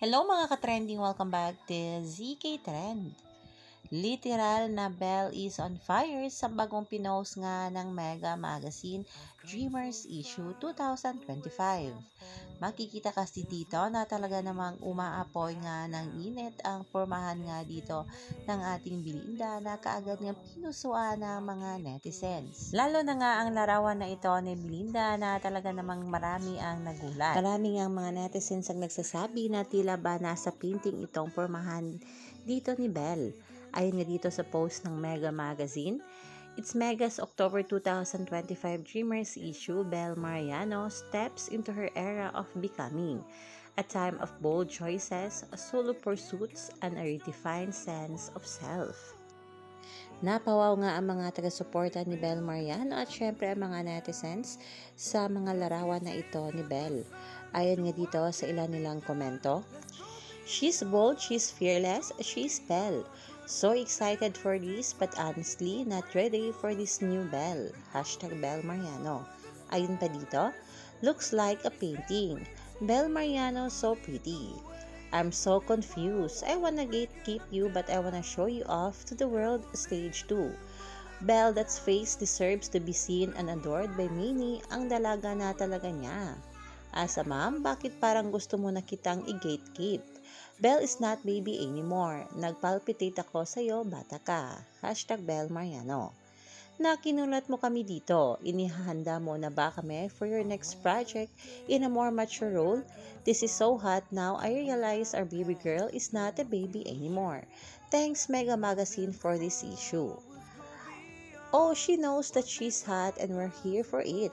Hello mga ka-trending! Welcome back to ZK Trend. Literal na Belle is on fire sa bagong pinost nga ng Mega Magazine Dreamers Issue 2025. Makikita kasi dito na talaga namang umaapoy nga ng init ang pormahan nga dito ng ating Belinda na kaagad nga pinusuan ng mga netizens. Lalo na nga ang larawan na ito ni Belinda na talaga namang marami ang nagulat. Marami nga ang mga netizens ang nagsasabi na tila ba nasa painting itong pormahan dito ni Belle. Ayon nga dito sa post ng Mega Magazine, it's Mega's October 2025 Dreamers issue. Belle Mariano steps into her era of becoming, a time of bold choices, solo pursuits, and a redefined sense of self. Napawaw nga ang mga taga-suporta ni Belle Mariano at syempre ang mga netizens sa mga larawan na ito ni Belle. Ayon nga dito sa ilan nilang komento, "She's bold, she's fearless, she's Belle. So excited for this but honestly not ready for this new Belle. Hashtag Belle Mariano." Ayun pa dito, "Looks like a painting. Belle Mariano so pretty. I'm so confused. I wanna gatekeep you but I wanna show you off to the world stage too. Belle that's face deserves to be seen and adored by many. Ang dalaga na talaga niya. As a mom, bakit parang gusto mo na kitang i-gatekeep? Belle is not baby anymore. Nagpalpitate ako sa'yo, bata ka. Hashtag Belle Mariano." Nakinulat mo kami dito. Inihahanda mo na ba kami for your next project in a more mature role? This is so hot now. I realize our baby girl is not a baby anymore. Thanks Mega Magazine for this issue. Oh, she knows that she's hot and we're here for it.